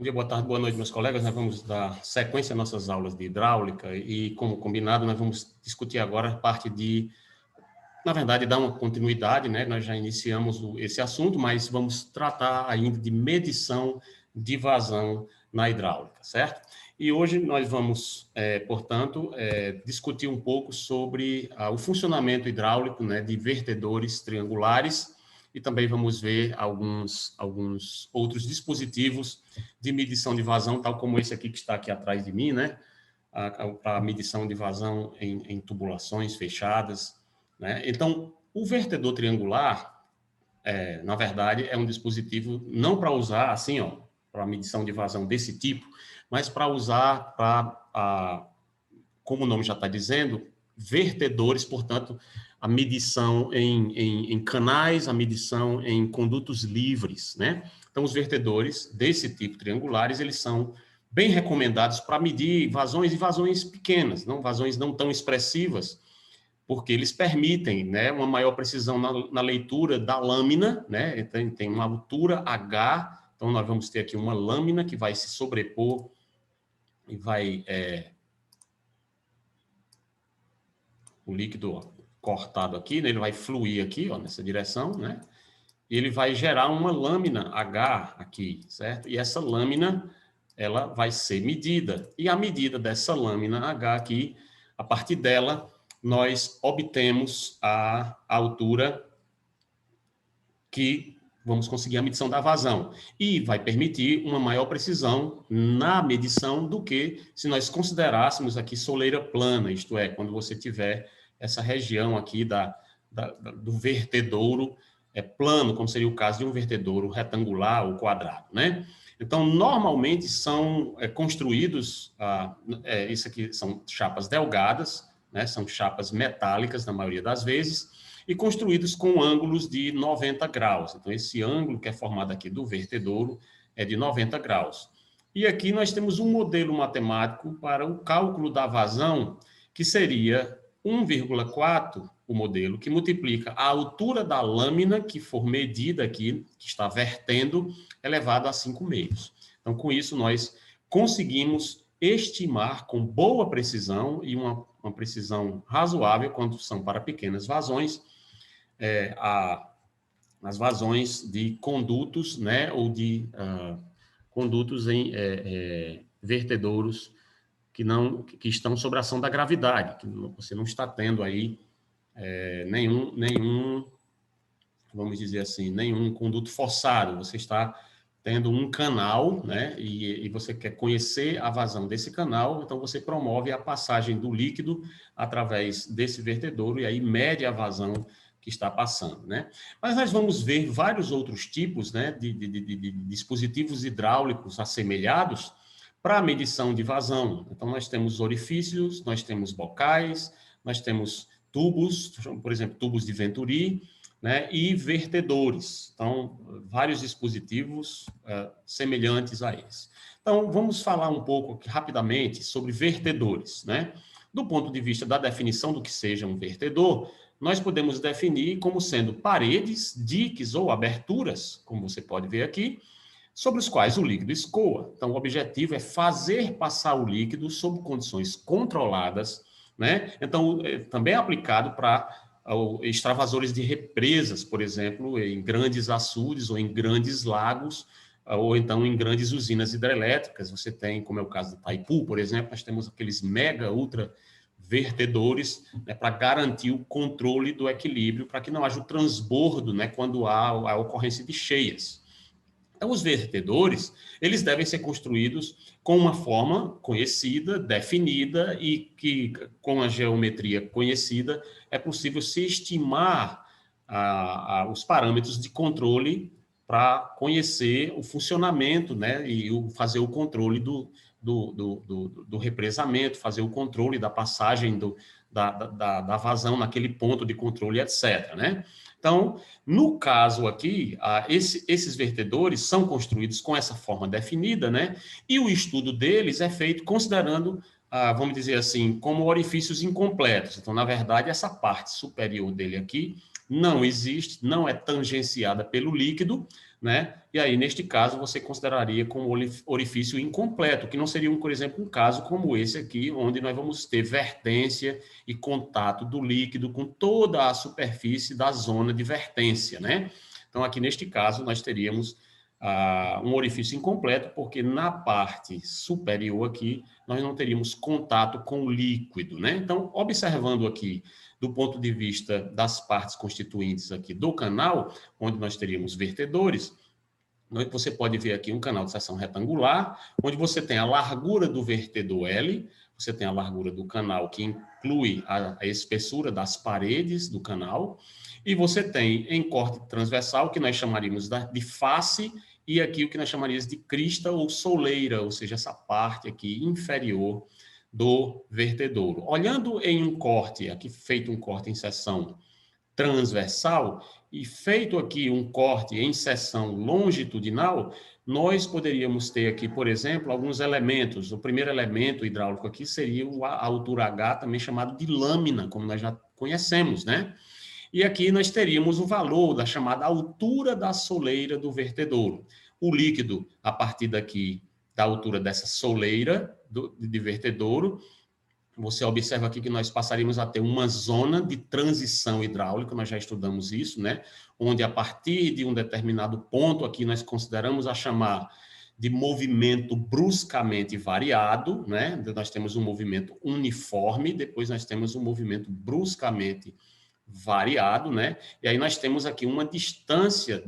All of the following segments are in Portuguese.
Bom dia, boa tarde, boa noite, meus colegas. Nós vamos dar sequência às nossas aulas de hidráulica e, como combinado, nós vamos discutir agora a parte de, na verdade, dar uma continuidade, né? Nós já iniciamos esse assunto, mas vamos tratar ainda de medição de vazão na hidráulica, certo? E hoje nós vamos, portanto, discutir um pouco sobre o funcionamento hidráulico, né, de vertedores triangulares, e também vamos ver alguns outros dispositivos de medição de vazão, tal como esse aqui que está aqui atrás de mim, né? Para medição de vazão em tubulações fechadas, né? Então, o vertedor triangular, na verdade, é um dispositivo não para usar assim, ó, para medição de vazão desse tipo, mas para usar para, como o nome já está dizendo, vertedores, portanto, a medição em canais, a medição em condutos livres, né? Então, os vertedores desse tipo triangulares, eles são bem recomendados para medir vazões e vazões pequenas, não vazões não tão expressivas, porque eles permitem, né, uma maior precisão na leitura da lâmina, né? Tem uma altura H, então nós vamos ter aqui uma lâmina que vai se sobrepor e vai o líquido, ó, cortado aqui, né? Ele vai fluir aqui, ó, nessa direção, né? E ele vai gerar uma lâmina H aqui, certo? E essa lâmina, ela vai ser medida. E a medida dessa lâmina H aqui, a partir dela, nós obtemos a altura que vamos conseguir a medição da vazão. E vai permitir uma maior precisão na medição do que se nós considerássemos aqui soleira plana, isto é, quando você tiver essa região aqui do vertedouro plano, como seria o caso de um vertedouro retangular ou quadrado, né? Então, normalmente são construídos, isso aqui são chapas delgadas, né? São chapas metálicas, na maioria das vezes, e construídos com ângulos de 90 graus. Então, esse ângulo que é formado aqui do vertedouro é de 90 graus. E aqui nós temos um modelo matemático para o cálculo da vazão, que seria 1,4, o modelo, que multiplica a altura da lâmina que for medida aqui, que está vertendo, elevado a 5 meios. Então, com isso, nós conseguimos estimar com boa precisão e uma precisão razoável, quando são para pequenas vazões, as vazões de condutos, né, ou de condutos em vertedouros que estão sob a ação da gravidade, que você não está tendo aí nenhum, vamos dizer assim, nenhum conduto forçado, você está tendo um canal, né, e você quer conhecer a vazão desse canal, então você promove a passagem do líquido através desse vertedouro e aí mede a vazão que está passando, né? Mas nós vamos ver vários outros tipos, né, de dispositivos hidráulicos assemelhados para a medição de vazão. Então, nós temos orifícios, nós temos bocais, nós temos tubos, por exemplo, tubos de Venturi, né, e vertedores. Então, vários dispositivos semelhantes a esse. Então, vamos falar um pouco aqui, rapidamente sobre vertedores, né? Do ponto de vista da definição do que seja um vertedor, nós podemos definir como sendo paredes, diques ou aberturas, como você pode ver aqui, sobre os quais o líquido escoa. Então, o objetivo é fazer passar o líquido sob condições controladas, né? Então, também é aplicado para extravasores de represas, por exemplo, em grandes açudes ou em grandes lagos, ou então em grandes usinas hidrelétricas. Você tem, como é o caso de Itaipu, por exemplo, nós temos aqueles mega ultra vertedores, né, para garantir o controle do equilíbrio, para que não haja o transbordo, né, quando há a ocorrência de cheias. Então, os vertedores, eles devem ser construídos com uma forma conhecida, definida, e que, com a geometria conhecida, é possível se estimar os parâmetros de controle para conhecer o funcionamento, né, e fazer o controle do represamento, fazer o controle da passagem da vazão naquele ponto de controle, etc., né? Então, no caso aqui, esses vertedores são construídos com essa forma definida, né? E o estudo deles é feito considerando, vamos dizer assim, como orifícios incompletos. Então, na verdade, essa parte superior dele aqui não existe, não é tangenciada pelo líquido, né? E aí, neste caso, você consideraria como orifício incompleto, que não seria, por exemplo, um caso como esse aqui, onde nós vamos ter vertência e contato do líquido com toda a superfície da zona de vertência, né? Então, aqui neste caso, nós teríamos um orifício incompleto, porque na parte superior aqui, nós não teríamos contato com o líquido, né? Então, observando aqui, do ponto de vista das partes constituintes aqui do canal, onde nós teríamos vertedores, você pode ver aqui um canal de seção retangular, onde você tem a largura do vertedor L, você tem a largura do canal, que inclui a espessura das paredes do canal, e você tem em corte transversal, que nós chamaríamos de face, e aqui o que nós chamaríamos de crista ou soleira, ou seja, essa parte aqui inferior do vertedouro. Olhando em um corte, aqui feito um corte em seção transversal, e feito aqui um corte em seção longitudinal, nós poderíamos ter aqui, por exemplo, alguns elementos. O primeiro elemento hidráulico aqui seria a altura H, também chamado de lâmina, como nós já conhecemos, né? E aqui nós teríamos o valor da chamada altura da soleira do vertedouro. O líquido, a partir daqui, da altura dessa soleira de vertedouro, você observa aqui que nós passaríamos a ter uma zona de transição hidráulica, nós já estudamos isso, né? Onde a partir de um determinado ponto aqui nós consideramos a chamar de movimento bruscamente variado, né? Nós temos um movimento uniforme, depois nós temos um movimento bruscamente variado, né? E aí nós temos aqui uma distância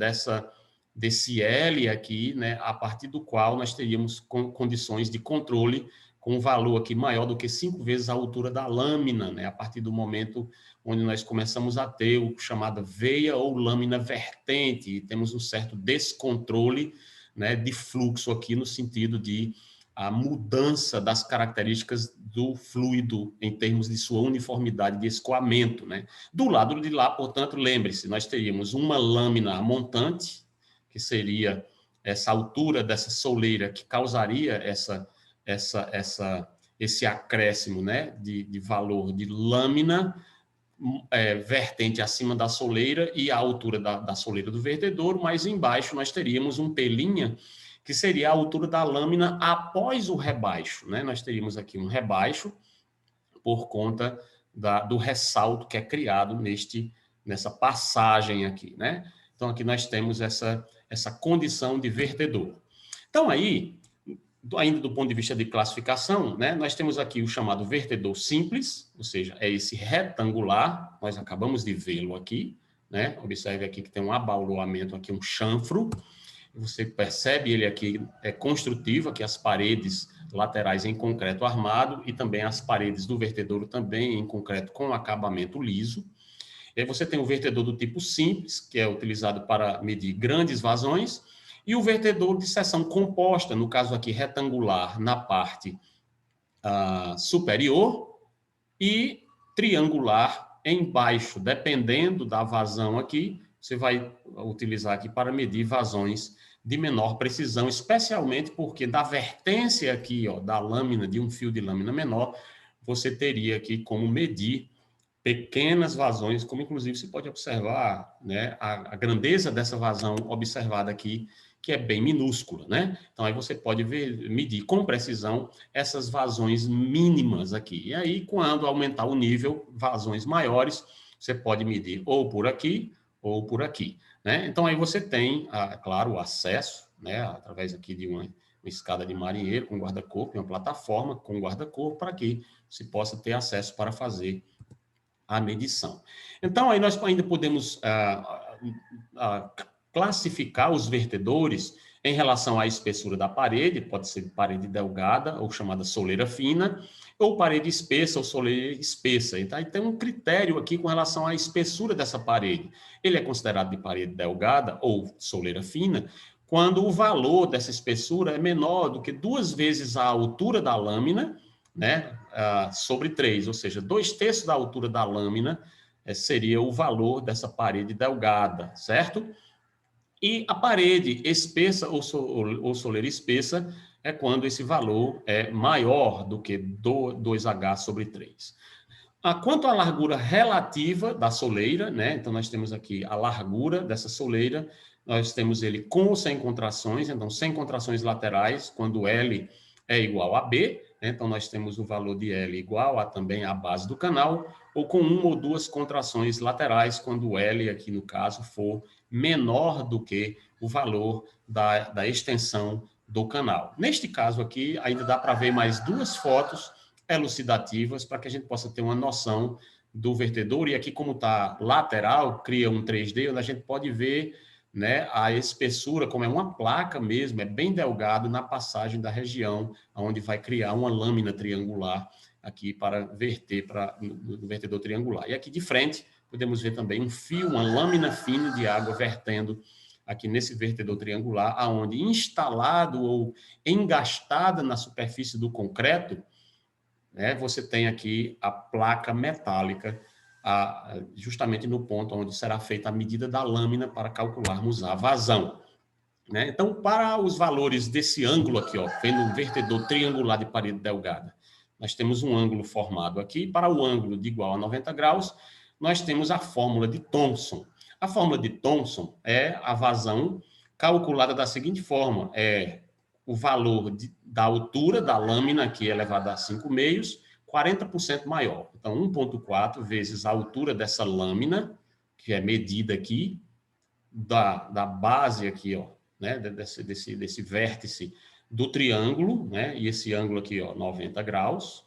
desse L aqui, né? A partir do qual nós teríamos condições de controle com um valor aqui maior do que 5 vezes a altura da lâmina, né? A partir do momento onde nós começamos a ter o chamado veia ou lâmina vertente, e temos um certo descontrole, né, de fluxo aqui no sentido de a mudança das características do fluido em termos de sua uniformidade de escoamento, né? Do lado de lá, portanto, lembre-se, nós teríamos uma lâmina montante, que seria essa altura dessa soleira que causaria esse acréscimo, né, de valor de lâmina vertente acima da soleira e a altura da soleira do vertedouro, mas embaixo nós teríamos um pelinha que seria a altura da lâmina após o rebaixo, né? Nós teríamos aqui um rebaixo por conta do ressalto que é criado nessa passagem aqui, né? Então, aqui nós temos essa condição de vertedouro. Então, aí, ainda do ponto de vista de classificação, né, nós temos aqui o chamado vertedor simples, ou seja, é esse retangular, nós acabamos de vê-lo aqui, né? Observe aqui que tem um abauloamento aqui, um chanfro. Você percebe ele aqui construtivo, aqui as paredes laterais em concreto armado e também as paredes do vertedouro também em concreto com acabamento liso. E aí você tem o vertedor do tipo simples, que é utilizado para medir grandes vazões, e o vertedor de seção composta, no caso aqui retangular, na parte superior, e triangular embaixo, dependendo da vazão aqui, você vai utilizar aqui para medir vazões de menor precisão, especialmente porque da vertência aqui, ó, da lâmina, de um fio de lâmina menor, você teria aqui como medir pequenas vazões, como inclusive você pode observar, né, a grandeza dessa vazão observada aqui, que é bem minúscula, né? Então, aí você pode medir com precisão essas vazões mínimas aqui. E aí, quando aumentar o nível, vazões maiores, você pode medir ou por aqui, né? Então, aí você tem, claro, o acesso, né, através aqui de uma escada de marinheiro com guarda-corpo, uma plataforma com guarda-corpo, para que se possa ter acesso para fazer a medição. Então, aí nós ainda podemos classificar os vertedores em relação à espessura da parede, pode ser parede delgada, ou chamada soleira fina, ou parede espessa, ou soleira espessa. Então, aí tem um critério aqui com relação à espessura dessa parede. Ele é considerado de parede delgada, ou soleira fina, quando o valor dessa espessura é menor do que 2 vezes a altura da lâmina, né, sobre 3, ou seja, 2/3 da altura da lâmina seria o valor dessa parede delgada, certo? E a parede espessa ou soleira espessa é quando esse valor é maior do que 2H sobre 3. Quanto à largura relativa da soleira, né? Então, nós temos aqui a largura dessa soleira, nós temos ele com ou sem contrações, então sem contrações laterais, quando L é igual a B, né? Então nós temos o valor de L igual a também a base do canal, ou com uma ou duas contrações laterais, quando L, aqui no caso, for menor do que o valor da extensão do canal. Neste caso aqui, ainda dá para ver mais duas fotos elucidativas para que a gente possa ter uma noção do vertedor. E aqui, como está lateral, cria um 3D, onde a gente pode ver, né, a espessura, como é uma placa mesmo, é bem delgado na passagem da região, onde vai criar uma lâmina triangular aqui para verter no vertedor triangular. E aqui de frente, podemos ver também um fio, uma lâmina fina de água vertendo aqui nesse vertedor triangular, aonde instalado ou engastada na superfície do concreto, né, você tem aqui a placa metálica, justamente no ponto onde será feita a medida da lâmina para calcularmos a vazão. Né? Então, para os valores desse ângulo aqui, ó, vendo um vertedor triangular de parede delgada, nós temos um ângulo formado aqui. Para o ângulo de igual a 90 graus, nós temos a fórmula de Thomson. A fórmula de Thomson é a vazão calculada da seguinte forma: é o valor da altura da lâmina, aqui elevado a 5 meios, 40% maior. Então, 1,4 vezes a altura dessa lâmina, que é medida aqui, da base aqui, ó, né, desse vértice do triângulo, né, e esse ângulo aqui, ó, 90 graus.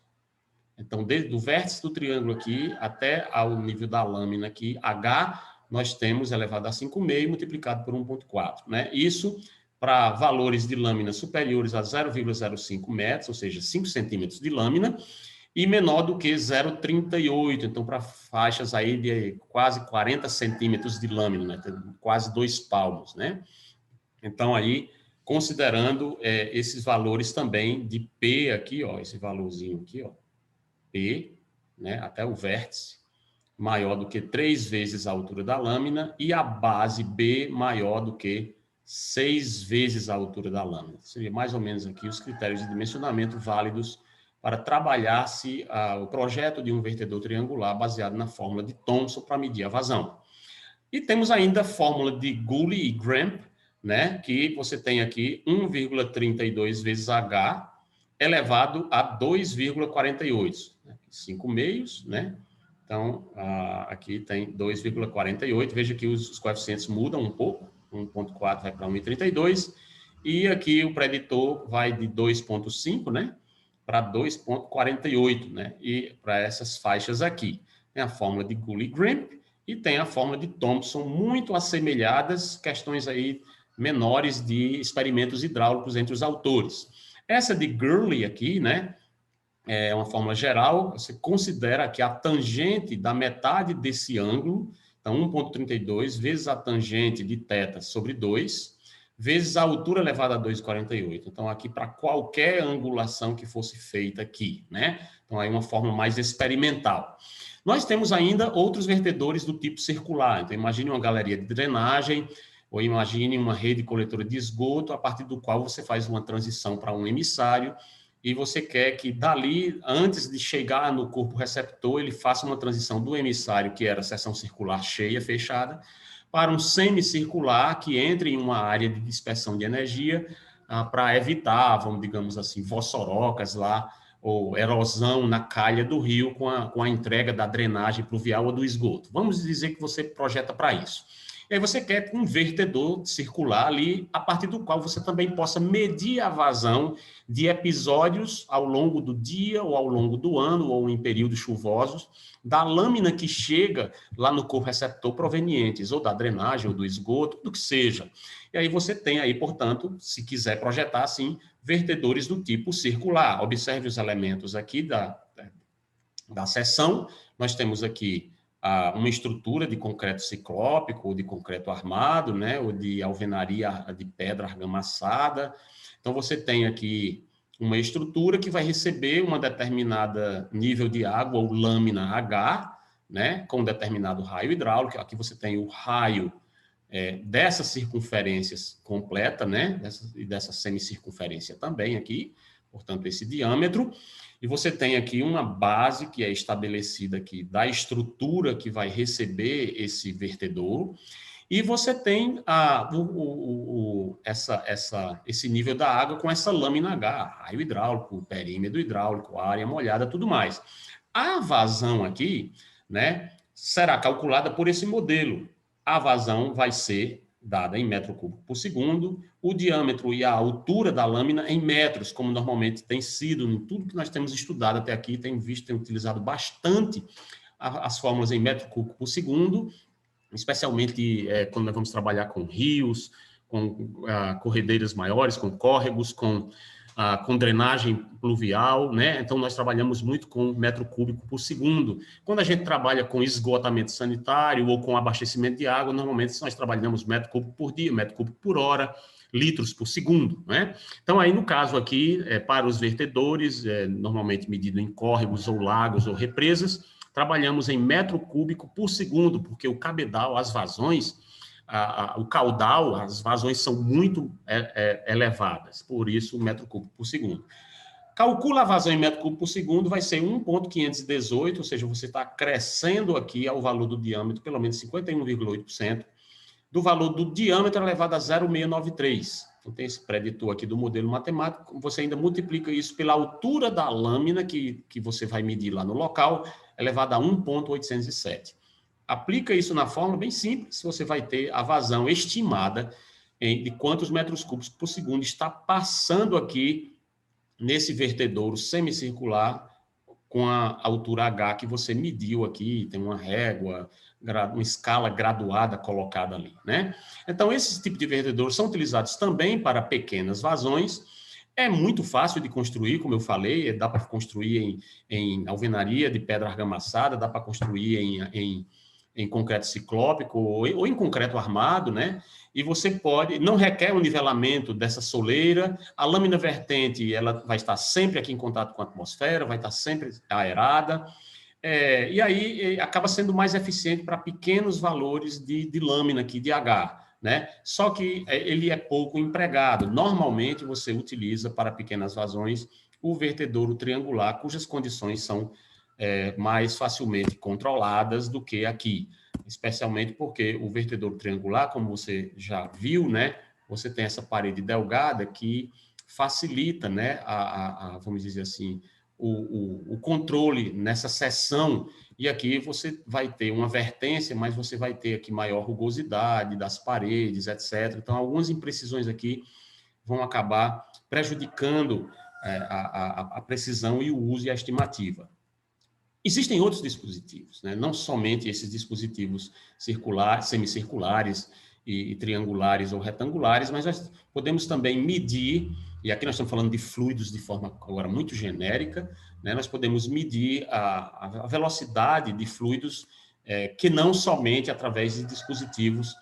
Então, do vértice do triângulo aqui até ao nível da lâmina aqui, H, nós temos elevado a 5,5 multiplicado por 1,4, né? Isso para valores de lâmina superiores a 0,05 metros, ou seja, 5 centímetros de lâmina, e menor do que 0,38, então para faixas aí de quase 40 centímetros de lâmina, né? Quase 2 palmos, né? Então aí, considerando esses valores também de P aqui, ó, esse valorzinho aqui, ó, P, né, até o vértice, maior do que 3 vezes a altura da lâmina, e a base B maior do que 6 vezes a altura da lâmina. Seria mais ou menos aqui os critérios de dimensionamento válidos para trabalhar-se o projeto de um vertedor triangular baseado na fórmula de Thomson para medir a vazão. E temos ainda a fórmula de Gooley e Gramp, né, que você tem aqui 1,32 vezes H elevado a 2,48, né, 5 meios, né? Então, aqui tem 2,48. Veja que os coeficientes mudam um pouco. 1,4 vai para 1,32. E aqui o preditor vai de 2,5, né, para 2,48, né? E para essas faixas aqui. Tem a fórmula de Gooley-Gramp e tem a fórmula de Thomson, muito assemelhadas, questões aí menores de experimentos hidráulicos entre os autores. Essa de Gooley aqui, né, é uma fórmula geral, você considera que a tangente da metade desse ângulo, então 1,32 vezes a tangente de θ sobre 2, vezes a altura elevada a 2,48. Então, aqui para qualquer angulação que fosse feita aqui, né? Então, aí uma fórmula mais experimental. Nós temos ainda outros vertedores do tipo circular. Então, imagine uma galeria de drenagem, ou imagine uma rede coletora de esgoto, a partir do qual você faz uma transição para um emissário, e você quer que dali, antes de chegar no corpo receptor, ele faça uma transição do emissário, que era a seção circular cheia, fechada, para um semicircular que entre em uma área de dispersão de energia para evitar, vamos digamos assim, vossorocas lá, ou erosão na calha do rio com a entrega da drenagem pluvial ou do esgoto. Vamos dizer que você projeta para isso. E aí você quer um vertedor circular ali, a partir do qual você também possa medir a vazão de episódios ao longo do dia ou ao longo do ano ou em períodos chuvosos, da lâmina que chega lá no corpo receptor provenientes ou da drenagem ou do esgoto, do que seja. E aí você tem aí, portanto, se quiser projetar assim, vertedores do tipo circular. Observe os elementos aqui da seção. Nós temos aqui uma estrutura de concreto ciclópico, ou de concreto armado, né, ou de alvenaria de pedra argamassada. Então, você tem aqui uma estrutura que vai receber uma determinada nível de água, ou lâmina H, né, com um determinado raio hidráulico. Aqui você tem o raio dessas circunferências completa, né, e dessa semicircunferência também aqui, portanto, esse diâmetro. E você tem aqui uma base que é estabelecida aqui da estrutura que vai receber esse vertedouro. E você tem esse nível da água com essa lâmina H, raio hidráulico, perímetro hidráulico, área molhada, tudo mais. A vazão aqui, né, será calculada por esse modelo. A vazão vai ser dada em metro cúbico por segundo, o diâmetro e a altura da lâmina em metros, como normalmente tem sido em tudo que nós temos estudado até aqui, tem utilizado bastante as fórmulas em metro cúbico por segundo, especialmente quando nós vamos trabalhar com rios, com corredeiras maiores, com córregos, com drenagem pluvial, né? Então, nós trabalhamos muito com metro cúbico por segundo. Quando a gente trabalha com esgotamento sanitário ou com abastecimento de água, normalmente nós trabalhamos metro cúbico por dia, metro cúbico por hora, litros por segundo, né? Então, aí, no caso aqui, para os vertedores, normalmente medido em córregos ou lagos ou represas, trabalhamos em metro cúbico por segundo, porque o cabedal, as vazões, o caudal, as vazões são muito elevadas, por isso, metro cúbico por segundo. Calcula a vazão em metro cúbico por segundo, vai ser 1,518, ou seja, você está crescendo aqui ao valor do diâmetro, pelo menos 51,8%, do valor do diâmetro elevado a 0,693. Então, tem esse preditor aqui do modelo matemático, você ainda multiplica isso pela altura da lâmina que você vai medir lá no local, elevado a 1,807. Aplica isso na fórmula, bem simples, você vai ter a vazão estimada de quantos metros cúbicos por segundo está passando aqui nesse vertedouro semicircular com a altura H que você mediu aqui, tem uma régua, uma escala graduada colocada ali, né? Então, esses tipos de vertedouros são utilizados também para pequenas vazões. É muito fácil de construir, como eu falei, dá para construir em alvenaria de pedra argamassada, dá para construir em concreto ciclópico ou em concreto armado, né? E você pode, não requer um nivelamento dessa soleira, a lâmina vertente, ela vai estar sempre aqui em contato com a atmosfera, vai estar sempre aerada, e aí acaba sendo mais eficiente para pequenos valores de lâmina aqui, de H, né? Só que ele é pouco empregado. Normalmente você utiliza para pequenas vazões o vertedouro triangular, cujas condições são mais facilmente controladas do que aqui, especialmente porque o vertedouro triangular, como você já viu, né? Você tem essa parede delgada que facilita, né? Vamos dizer assim, o controle nessa seção, e aqui você vai ter uma vertência, mas você vai ter aqui maior rugosidade das paredes, etc. Então, algumas imprecisões aqui vão acabar prejudicando a precisão e o uso e a estimativa. Existem outros dispositivos, né? Não somente esses dispositivos circulares, semicirculares e triangulares ou retangulares, mas nós podemos também medir, e aqui nós estamos falando de fluidos de forma agora muito genérica, né? Nós podemos medir a velocidade de fluidos que não somente através de dispositivos,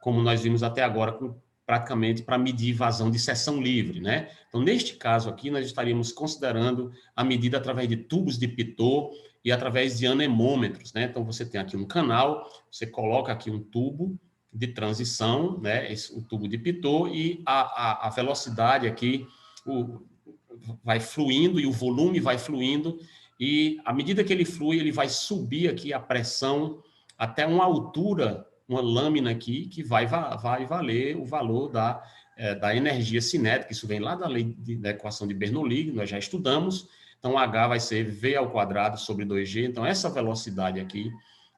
como nós vimos até agora, praticamente para medir vazão de seção livre, né? Então, neste caso aqui, nós estaríamos considerando a medida através de tubos de Pitot e através de anemômetros, né? Então, você tem aqui um canal, você coloca aqui um tubo de transição, né? Um tubo de Pitot, e a velocidade aqui vai fluindo e o volume vai fluindo, e à medida que ele flui, ele vai subir aqui a pressão até uma altura, uma lâmina aqui, que vai valer o valor da energia cinética. Isso vem lá da lei da equação de Bernoulli, nós já estudamos. Então, H vai ser V ao quadrado sobre 2G. Então, essa velocidade aqui,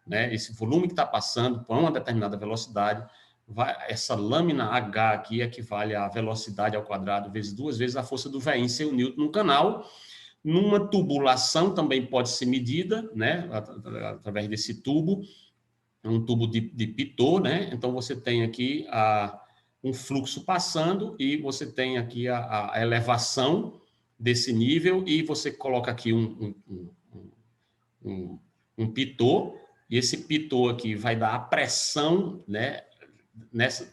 né, esse volume que está passando por uma determinada velocidade, essa lâmina H aqui equivale à velocidade ao quadrado vezes 2 vezes a força do V em seu Newton no canal. Numa tubulação também pode ser medida, né, através desse tubo, um tubo de Pitot, né? Então, você tem aqui um fluxo passando e você tem aqui a elevação desse nível, e você coloca aqui um Pitot, e esse Pitot aqui vai dar a pressão, né,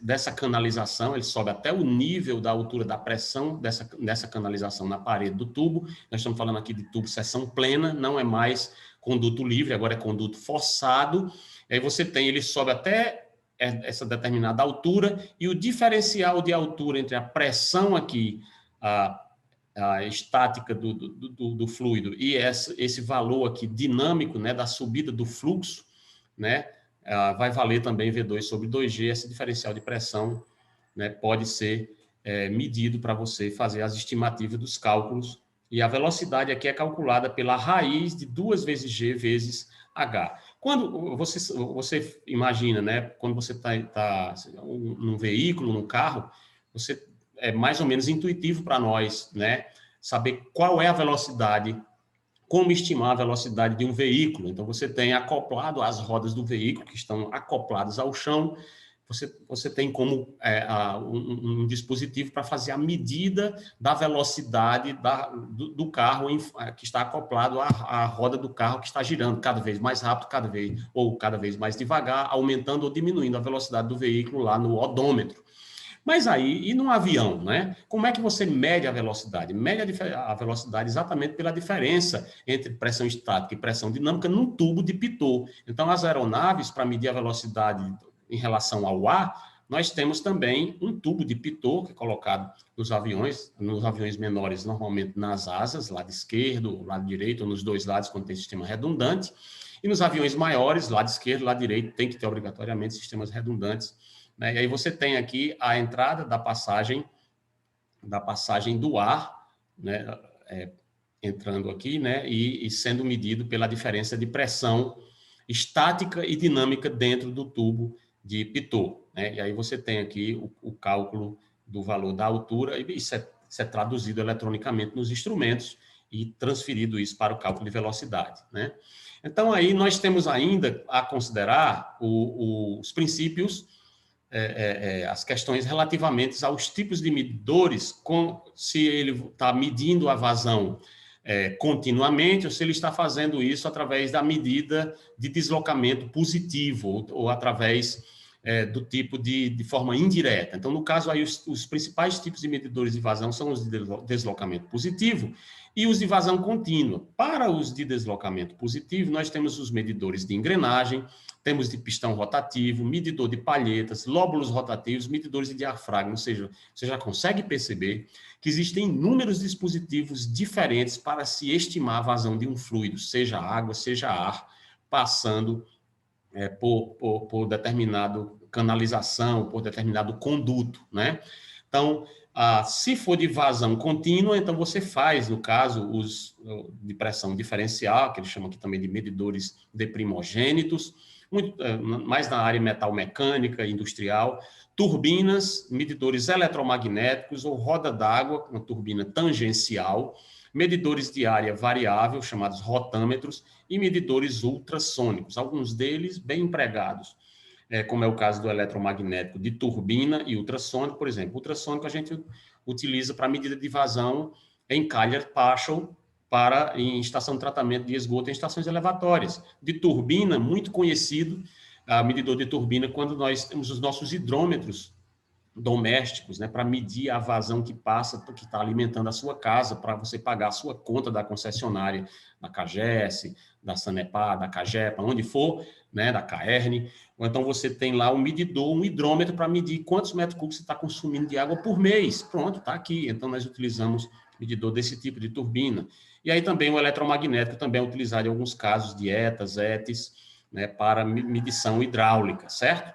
dessa canalização, ele sobe até o nível da altura da pressão dessa canalização na parede do tubo. Nós estamos falando aqui de tubo seção plena, não é mais conduto livre, agora é conduto forçado. Aí você tem, ele sobe até essa determinada altura, e o diferencial de altura entre a pressão aqui, a estática do fluido, e esse valor aqui dinâmico, né, da subida do fluxo, né, vai valer também V2 sobre 2G. Esse diferencial de pressão, né, pode ser medido para você fazer as estimativas dos cálculos, e a velocidade aqui é calculada pela raiz de 2 vezes G vezes H. Quando você imagina, né, quando você está num veículo, num carro, é mais ou menos intuitivo para nós, né, saber qual é a velocidade, como estimar a velocidade de um veículo. Então, você tem acoplado as rodas do veículo, que estão acopladas ao chão, você tem como um dispositivo para fazer a medida da velocidade do carro que está acoplado à roda do carro que está girando cada vez mais rápido, cada vez mais devagar, aumentando ou diminuindo a velocidade do veículo lá no odômetro. Mas aí, e num avião, né? Como é que você mede a velocidade? Mede a velocidade exatamente pela diferença entre pressão estática e pressão dinâmica num tubo de Pitot. Então, as aeronaves, para medir a velocidade em relação ao ar, nós temos também um tubo de Pitot, que é colocado nos aviões menores, normalmente nas asas, lado esquerdo, lado direito, ou nos dois lados, quando tem sistema redundante. E nos aviões maiores, lado esquerdo, lado direito, tem que ter obrigatoriamente sistemas redundantes, né? E aí você tem aqui a entrada da passagem do ar, né, entrando aqui, né, e sendo medido pela diferença de pressão estática e dinâmica dentro do tubo de Pitot, né? E aí você tem aqui o cálculo do valor da altura, e isso é traduzido eletronicamente nos instrumentos e transferido isso para o cálculo de velocidade, né? Então, aí nós temos ainda a considerar os princípios, as questões relativamente aos tipos de medidores, se ele está medindo a vazão continuamente, ou se ele está fazendo isso através da medida de deslocamento positivo, ou através do tipo de forma indireta. Então, no caso, aí, os principais tipos de medidores de vazão são os de deslocamento positivo e os de vazão contínua. Para os de deslocamento positivo, nós temos os medidores de engrenagem, temos de pistão rotativo, medidor de palhetas, lóbulos rotativos, medidores de diafragma. Ou seja, você já consegue perceber que existem inúmeros dispositivos diferentes para se estimar a vazão de um fluido, seja água, seja ar, passando por determinado canalização, por determinado conduto, né? Então, se for de vazão contínua, então você faz, no caso, os de pressão diferencial, que eles chamam aqui também de medidores de primogênitos, mais na área metal-mecânica, industrial, turbinas, medidores eletromagnéticos ou roda d'água, uma turbina tangencial, medidores de área variável, chamados rotâmetros, e medidores ultrassônicos, alguns deles bem empregados, como é o caso do eletromagnético de turbina e ultrassônico. Por exemplo, ultrassônico a gente utiliza para medida de vazão em Collier Partial, em estação de tratamento de esgoto em estações elevatórias. De turbina, muito conhecido, medidor de turbina, quando nós temos os nossos hidrômetros domésticos, né, para medir a vazão que passa, que está alimentando a sua casa, para você pagar a sua conta da concessionária, da CAGES, da Sanepar, da CAGEPA, onde for, né, da CAERN. Ou então você tem lá um medidor, um hidrômetro, para medir quantos metros cúbicos você está consumindo de água por mês. Pronto, está aqui. Então, nós utilizamos medidor desse tipo de turbina. E aí também o eletromagnético também é utilizado em alguns casos de ETAs, ETs, né, para medição hidráulica, certo?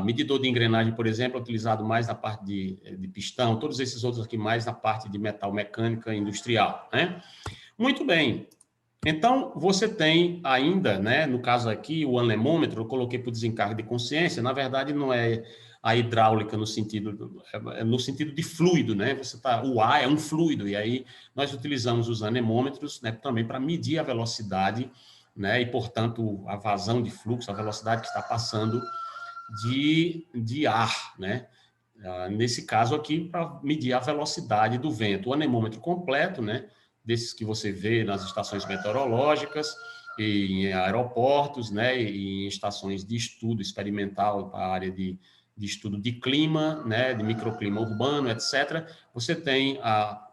Medidor de engrenagem, por exemplo, é utilizado mais na parte de pistão, todos esses outros aqui mais na parte de metal mecânica industrial, né? Muito bem. Então, você tem ainda, né, no caso aqui, o anemômetro, eu coloquei por desencargo de consciência, na verdade não é a hidráulica no sentido de fluido, né? O ar é um fluido, e aí nós utilizamos os anemômetros, né, também para medir a velocidade, né, e, portanto, a vazão de fluxo, a velocidade que está passando de ar, né? Nesse caso aqui, para medir a velocidade do vento. O anemômetro completo, né, desses que você vê nas estações meteorológicas, e em aeroportos, né, e em estações de estudo experimental para a área de estudo de clima, né, de microclima urbano, etc. Você tem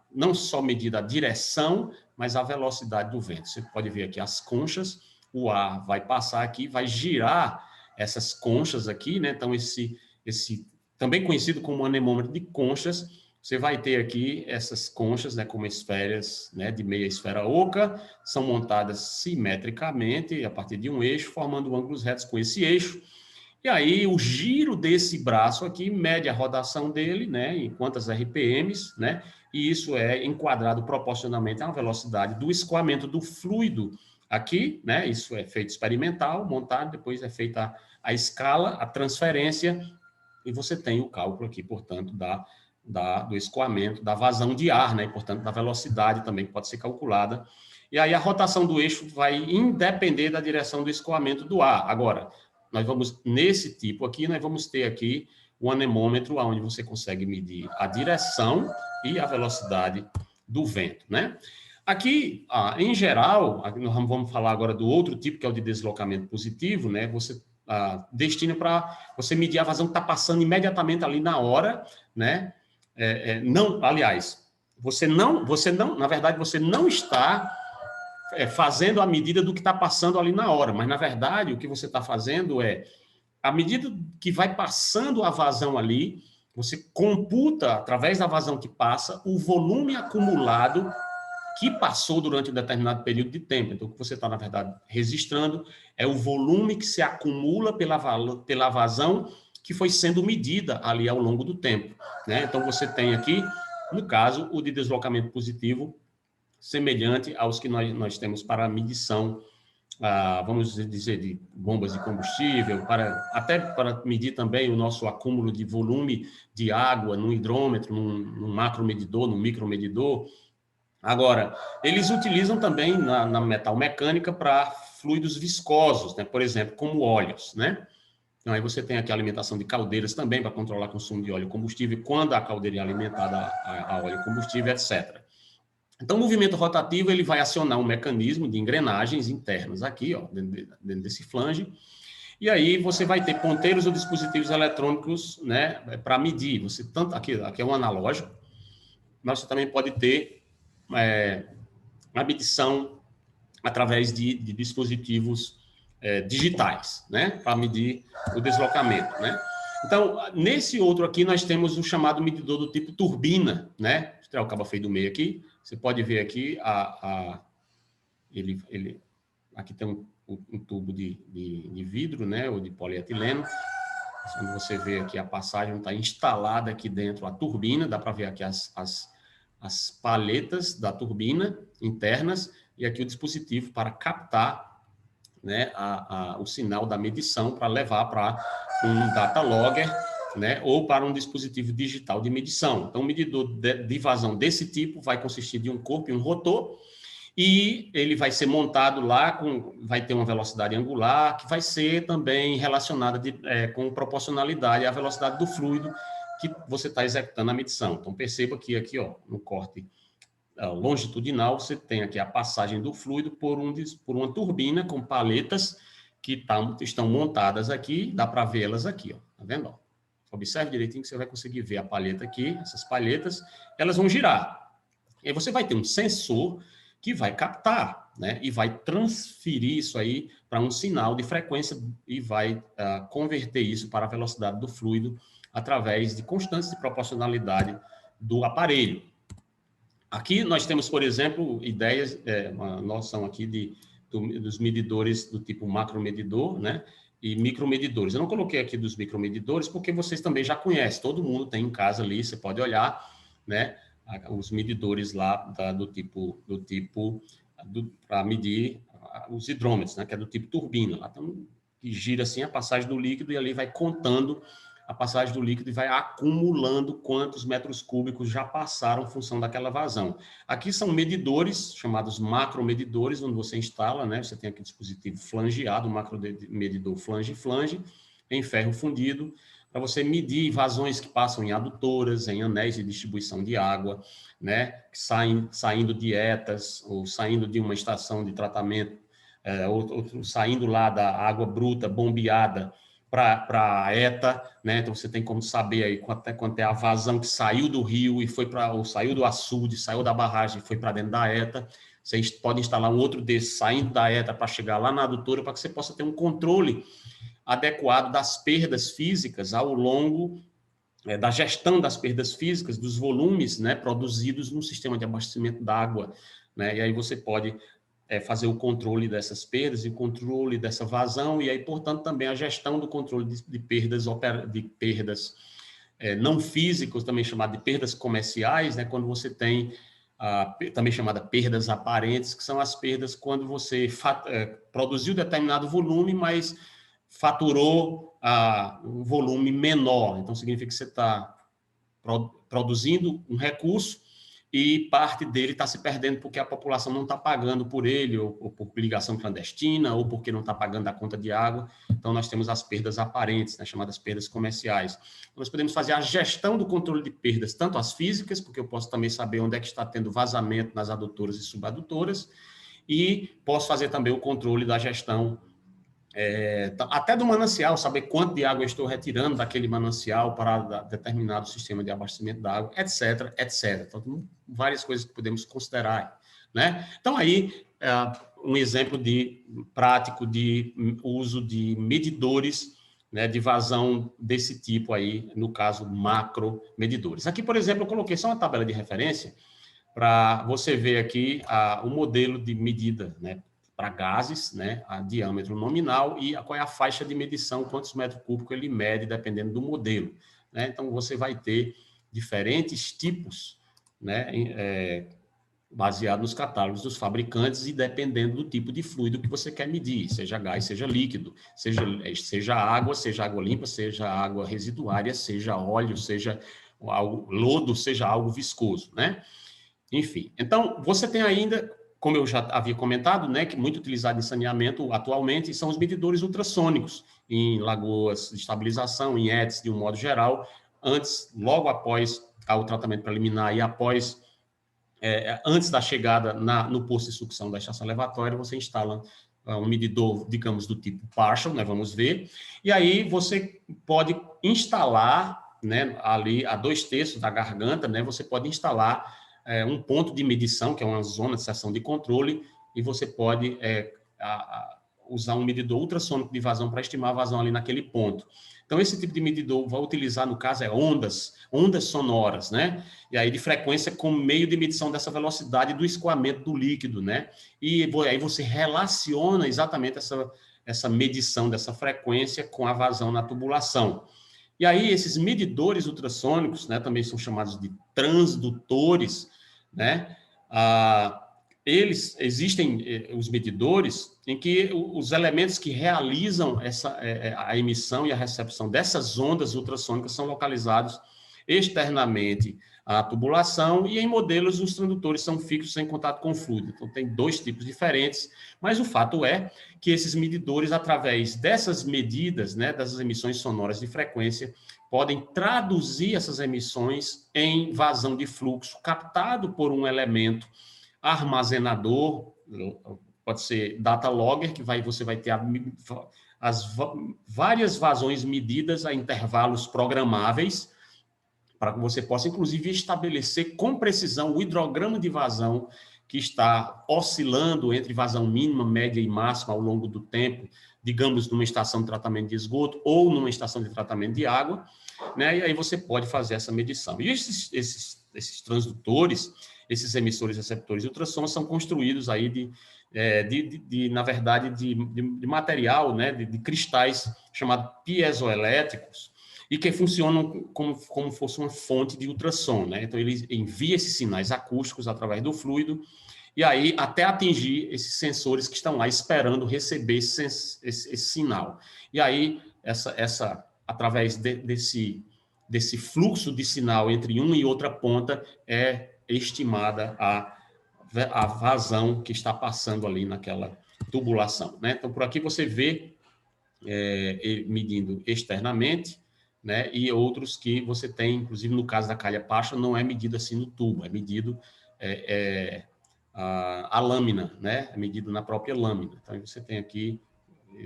não só medida a direção, mas a velocidade do vento. Você pode ver aqui as conchas, o ar vai passar aqui, vai girar essas conchas aqui, né? Então, esse também conhecido como anemômetro de conchas, você vai ter aqui essas conchas, né, como esferas, né, de meia esfera oca, são montadas simetricamente a partir de um eixo, formando ângulos retos com esse eixo. E aí o giro desse braço aqui mede a rotação dele, né, em quantas RPMs, né, e isso é enquadrado proporcionalmente à velocidade do escoamento do fluido aqui, né, isso é feito experimental, montado, depois é feita a escala, a transferência, e você tem o cálculo aqui, portanto, do escoamento, da vazão de ar, né, e, portanto, da velocidade também que pode ser calculada. E aí a rotação do eixo vai independer da direção do escoamento do ar. Agora, nós vamos, nesse tipo aqui, nós vamos ter aqui o anemômetro, onde você consegue medir a direção e a velocidade do vento, né? Aqui, em geral, nós vamos falar agora do outro tipo, que é o de deslocamento positivo, né? Você destina para você medir a vazão que está passando imediatamente ali na hora, né? Não, aliás, você não, na verdade, você não está fazendo a medida do que está passando ali na hora, mas, na verdade, o que você está fazendo é, à medida que vai passando a vazão ali, você computa, através da vazão que passa, o volume acumulado que passou durante um determinado período de tempo. Então, o que você está, na verdade, registrando é o volume que se acumula pela vazão que foi sendo medida ali ao longo do tempo, né? Então, você tem aqui, no caso, o de deslocamento positivo, semelhante aos que nós temos para a medição, vamos dizer, de bombas de combustível, até para medir também o nosso acúmulo de volume de água no hidrômetro, num macromedidor, num micromedidor. Agora, eles utilizam também na metal mecânica para fluidos viscosos, né? Por exemplo, como óleos, né? Então, aí você tem aqui a alimentação de caldeiras também para controlar o consumo de óleo e combustível, quando a caldeira é alimentada a óleo e combustível, etc. Então, o movimento rotativo ele vai acionar um mecanismo de engrenagens internas aqui, ó, dentro desse flange, e aí você vai ter ponteiros ou dispositivos eletrônicos, né, para medir. Você tanto aqui é um analógico, mas você também pode ter a medição através de dispositivos digitais, né, para medir o deslocamento, né? Então, nesse outro aqui, nós temos o chamado medidor do tipo turbina, né? Vou tirar o cabo feio do meio aqui. Você pode ver aqui, aqui tem um tubo de vidro, né, ou de polietileno. Quando você vê aqui a passagem, está instalada aqui dentro a turbina, dá para ver aqui as paletas da turbina internas, e aqui o dispositivo para captar, né, o sinal da medição para levar para um data logger, né, ou para um dispositivo digital de medição. Então, o medidor de vazão desse tipo vai consistir de um corpo e um rotor, e ele vai ser montado lá, vai ter uma velocidade angular, que vai ser também relacionada com proporcionalidade à velocidade do fluido que você está executando a medição. Então, perceba que aqui, ó, no corte longitudinal, você tem aqui a passagem do fluido por uma turbina com paletas que estão montadas aqui, dá para vê-las aqui, ó, tá vendo? Ó? Observe direitinho que você vai conseguir ver a paleta aqui, essas palhetas, elas vão girar. E aí você vai ter um sensor que vai captar, né, e vai transferir isso aí para um sinal de frequência e vai converter isso para a velocidade do fluido através de constantes de proporcionalidade do aparelho. Aqui nós temos, por exemplo, ideias, uma noção aqui dos medidores do tipo macromedidor, né, e micromedidores. Eu não coloquei aqui dos micromedidores porque vocês também já conhecem, todo mundo tem em casa ali, você pode olhar, né, os medidores lá do tipo para medir os hidrômetros, né, que é do tipo turbina, lá que gira assim a passagem do líquido e ali vai contando a passagem do líquido e vai acumulando quantos metros cúbicos já passaram em função daquela vazão. Aqui são medidores, chamados macromedidores, onde você instala, né? Você tem aqui o dispositivo flangeado, o macromedidor flange-flange, em ferro fundido, para você medir vazões que passam em adutoras, em anéis de distribuição de água, né? Saindo de etas, ou saindo de uma estação de tratamento, ou saindo lá da água bruta bombeada para a ETA, né? Então você tem como saber aí quanto é a vazão que saiu do rio e foi ou saiu do açude, saiu da barragem e foi para dentro da ETA. Você pode instalar um outro desse saindo da ETA para chegar lá na adutora para que você possa ter um controle adequado das perdas físicas ao longo da gestão das perdas físicas, dos volumes, né, produzidos no sistema de abastecimento d'água, né? E aí você pode fazer o controle dessas perdas e o controle dessa vazão, e aí, portanto, também a gestão do controle de perdas, não físicas, também chamado de perdas comerciais, né, quando você tem também chamada perdas aparentes, que são as perdas quando você produziu determinado volume, mas faturou um volume menor. Então, significa que você está produzindo um recurso e parte dele está se perdendo porque a população não está pagando por ele, ou por ligação clandestina, ou porque não está pagando a conta de água. Então, nós temos as perdas aparentes, né, chamadas perdas comerciais. Nós podemos fazer a gestão do controle de perdas, tanto as físicas, porque eu posso também saber onde é que está tendo vazamento nas adutoras e subadutoras, e posso fazer também o controle da gestão até do manancial, saber quanto de água eu estou retirando daquele manancial para determinado sistema de abastecimento da água, etc, etc. Então, várias coisas que podemos considerar, né? Então, aí, um exemplo prático de uso de medidores, né, de vazão desse tipo aí, no caso, macro medidores. Aqui, por exemplo, eu coloquei só uma tabela de referência para você ver aqui o modelo de medida, né, para gases, né, a diâmetro nominal e qual é a faixa de medição, quantos metros cúbicos ele mede, dependendo do modelo, né? Então, você vai ter diferentes tipos, né, baseado nos catálogos dos fabricantes e dependendo do tipo de fluido que você quer medir, seja gás, seja líquido, seja água limpa, seja água residuária, seja óleo, seja lodo, seja algo viscoso, né? Enfim, então, você tem ainda, como eu já havia comentado, né, que muito utilizado em saneamento atualmente, são os medidores ultrassônicos, em lagoas de estabilização, em ETS de um modo geral, logo após o tratamento preliminar e antes da chegada no posto de sucção da estação elevatória, você instala um medidor, digamos, do tipo partial, né, vamos ver, e aí você pode instalar, né, ali a 2/3 da garganta, né, você pode instalar um ponto de medição, que é uma zona de seção de controle, e você pode usar um medidor ultrassônico de vazão para estimar a vazão ali naquele ponto. Então, esse tipo de medidor vai utilizar, no caso, ondas sonoras, né? E aí, de frequência, como meio de medição dessa velocidade do escoamento do líquido, né? E aí você relaciona exatamente essa medição dessa frequência com a vazão na tubulação. E aí, esses medidores ultrassônicos, né, também são chamados de transdutores, né? Existem os medidores em que os elementos que realizam a emissão e a recepção dessas ondas ultrassônicas são localizados externamente à tubulação e em modelos os transdutores são fixos em contato com o fluido. Então, tem dois tipos diferentes, mas o fato é que esses medidores, através dessas medidas, né, dessas emissões sonoras de frequência, podem traduzir essas emissões em vazão de fluxo captado por um elemento armazenador, pode ser data logger, que você vai ter várias vazões medidas a intervalos programáveis, para que você possa, inclusive, estabelecer com precisão o hidrograma de vazão que está oscilando entre vazão mínima, média e máxima ao longo do tempo, digamos, numa estação de tratamento de esgoto ou numa estação de tratamento de água, né? E aí você pode fazer essa medição. E esses transdutores, esses emissores receptores de ultrassom são construídos aí na verdade, de material, né? de cristais chamados piezoelétricos, e que funcionam como fosse uma fonte de ultrassom, né? Então, ele envia esses sinais acústicos através do fluido, e aí até atingir esses sensores que estão lá esperando receber esse sinal. E aí, através desse fluxo de sinal entre uma e outra ponta, é estimada a vazão que está passando ali naquela tubulação, né? Então, por aqui você vê medindo externamente, né? E outros que você tem, inclusive no caso da calha Pacha, não é medido assim no tubo, é medido a lâmina, né? É medido na própria lâmina. Então, você tem aqui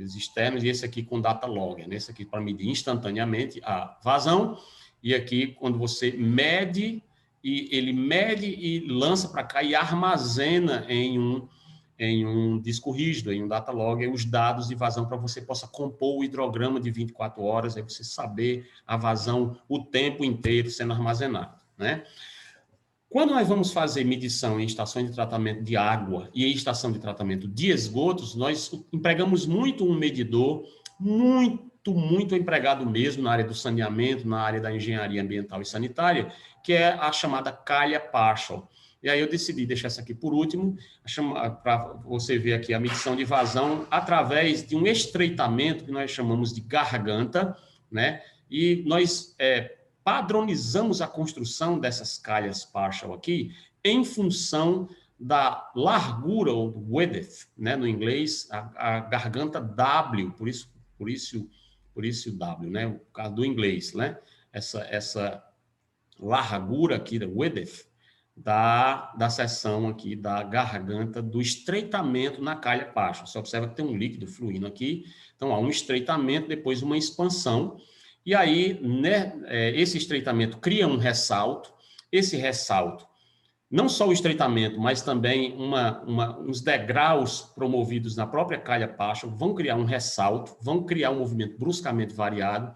os externos e esse aqui com data logger, né? Esse aqui para medir instantaneamente a vazão, e aqui quando você mede, e ele mede e lança para cá e armazena em em um disco rígido, em um data logger, os dados de vazão para você possa compor o hidrograma de 24 horas, aí você saber a vazão o tempo inteiro sendo armazenado, né? Quando nós vamos fazer medição em estações de tratamento de água e em estação de tratamento de esgotos, nós empregamos muito um medidor, muito empregado mesmo na área do saneamento, na área da engenharia ambiental e sanitária, que é a chamada calha partial. E aí eu decidi deixar essa aqui por último, para você ver aqui a medição de vazão através de um estreitamento que nós chamamos de garganta, né? E nós padronizamos a construção dessas calhas partial aqui em função da largura, ou width, né, no inglês, a garganta W, por isso o W, né, o caso do inglês, né, essa largura aqui, da width, da seção aqui da garganta do estreitamento na calha partial. Você observa que tem um líquido fluindo aqui, então há um estreitamento, depois uma expansão. E aí, né, esse estreitamento cria um ressalto. Esse ressalto, não só o estreitamento, mas também uns degraus promovidos na própria calha partial, vão criar um ressalto, vão criar um movimento bruscamente variado,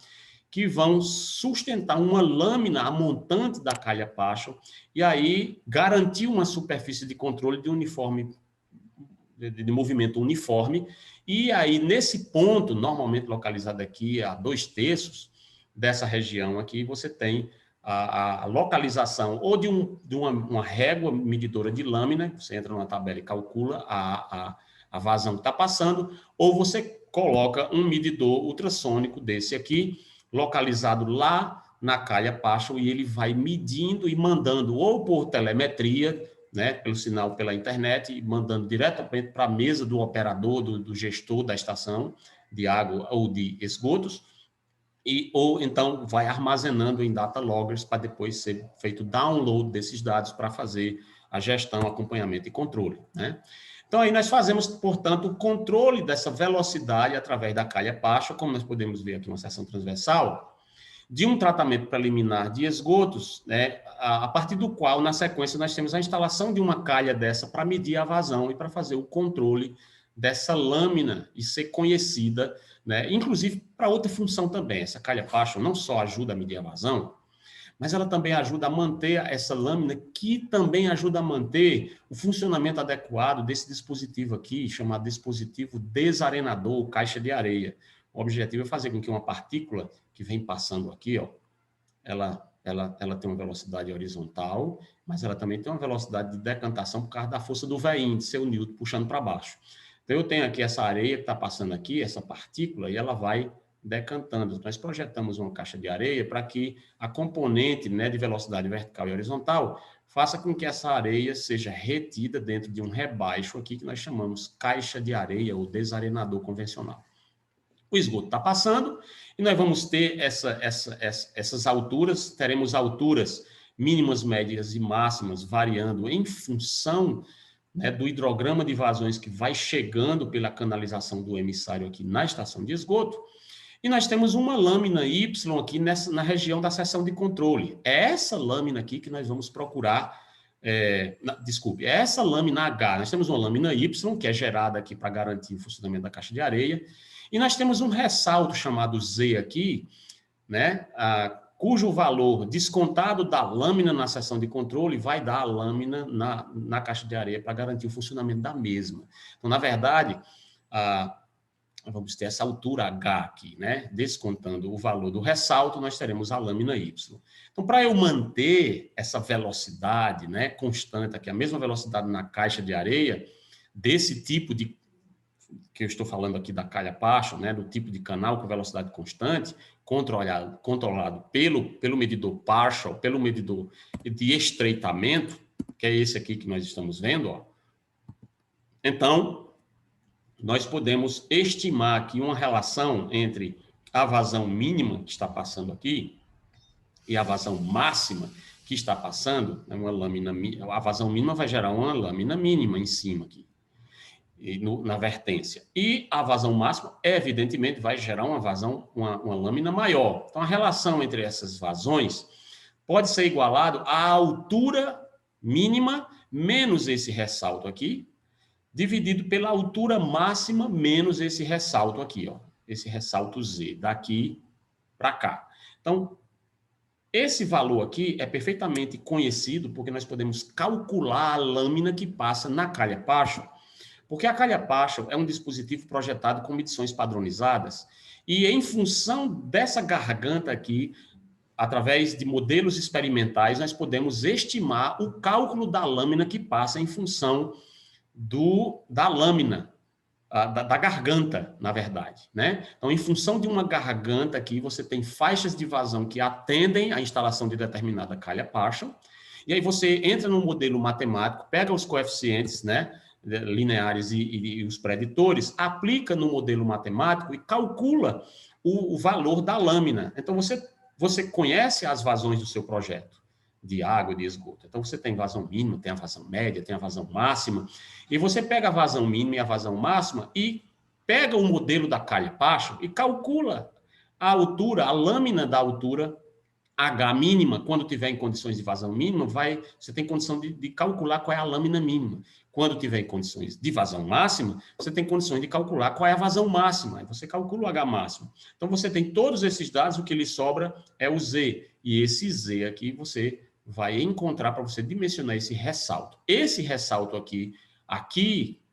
que vão sustentar uma lâmina a montante da calha partial, e aí garantir uma superfície de controle de movimento uniforme. E aí, nesse ponto, normalmente localizado aqui a 2/3 dessa região aqui, você tem a localização ou de uma régua medidora de lâmina, você entra numa tabela e calcula a vazão que está passando, ou você coloca um medidor ultrassônico desse aqui, localizado lá na calha partial, e ele vai medindo e mandando ou por telemetria, né, pelo sinal pela internet, e mandando diretamente para a mesa do operador, do gestor da estação de água ou de esgotos, ou então vai armazenando em data loggers para depois ser feito download desses dados para fazer a gestão, acompanhamento e controle, né? Então, aí nós fazemos, portanto, o controle dessa velocidade através da calha partial, como nós podemos ver aqui uma seção transversal, de um tratamento preliminar de esgotos, né, a partir do qual, na sequência, nós temos a instalação de uma calha dessa para medir a vazão e para fazer o controle dessa lâmina e ser conhecida, né, inclusive para outra função também. Essa calha partial não só ajuda a medir a vazão, mas ela também ajuda a manter essa lâmina, que também ajuda a manter o funcionamento adequado desse dispositivo aqui, chamado dispositivo desarenador, caixa de areia. O objetivo é fazer com que uma partícula que vem passando aqui, ó, ela tem uma velocidade horizontal, mas ela também tem uma velocidade de decantação por causa da força do V índice, seu Newton, puxando para baixo. Então, eu tenho aqui essa areia que está passando aqui, essa partícula, e ela vai decantando. Nós projetamos uma caixa de areia para que a componente, né, de velocidade vertical e horizontal faça com que essa areia seja retida dentro de um rebaixo aqui, que nós chamamos caixa de areia ou desarenador convencional. O esgoto está passando e nós vamos ter essas alturas, teremos alturas mínimas, médias e máximas variando em função, né, do hidrograma de vazões que vai chegando pela canalização do emissário aqui na estação de esgoto. E nós temos uma lâmina Y aqui na região da seção de controle. É essa lâmina aqui que nós vamos procurar, é essa lâmina H. Nós temos uma lâmina Y, que é gerada aqui para garantir o funcionamento da caixa de areia, e nós temos um ressalto chamado Z aqui, né, cujo valor descontado da lâmina na seção de controle vai dar a lâmina na caixa de areia para garantir o funcionamento da mesma. Então, na verdade, vamos ter essa altura H aqui, né? Descontando o valor do ressalto, nós teremos a lâmina Y. Então, para eu manter essa velocidade, né, constante aqui, a mesma velocidade na caixa de areia, desse tipo de, que eu estou falando aqui da calha partial, né, do tipo de canal com velocidade constante, controlado pelo medidor partial, pelo medidor de estreitamento, que é esse aqui que nós estamos vendo, ó. Então, nós podemos estimar aqui uma relação entre a vazão mínima que está passando aqui e a vazão máxima que está passando, né, uma lâmina, a vazão mínima vai gerar uma lâmina mínima em cima aqui, na vertência. E a vazão máxima, evidentemente, vai gerar uma lâmina maior. Então, a relação entre essas vazões pode ser igualado à altura mínima menos esse ressalto aqui, dividido pela altura máxima menos esse ressalto aqui, ó, esse ressalto Z, daqui para cá. Então, esse valor aqui é perfeitamente conhecido porque nós podemos calcular a lâmina que passa na calha Paschal, porque a calha Paschal é um dispositivo projetado com medições padronizadas e em função dessa garganta aqui, através de modelos experimentais, nós podemos estimar o cálculo da lâmina que passa em função da lâmina, da garganta, na verdade, né? Então, em função de uma garganta aqui, você tem faixas de vazão que atendem à instalação de determinada calha Paschal, e aí você entra no modelo matemático, pega os coeficientes, né, lineares e os preditores, aplica no modelo matemático e calcula o valor da lâmina. Então, você conhece as vazões do seu projeto de água e de esgoto. Então, você tem vazão mínima, tem a vazão média, tem a vazão máxima, e você pega a vazão mínima e a vazão máxima e pega o modelo da calha Paschal e calcula a altura, a lâmina da altura H mínima, quando tiver em condições de vazão mínima, você tem condição de calcular qual é a lâmina mínima. Quando tiver em condições de vazão máxima, você tem condições de calcular qual é a vazão máxima. Aí você calcula o H máximo. Então, você tem todos esses dados, o que lhe sobra é o Z. E esse Z aqui você vai encontrar para você dimensionar esse ressalto. Esse ressalto aqui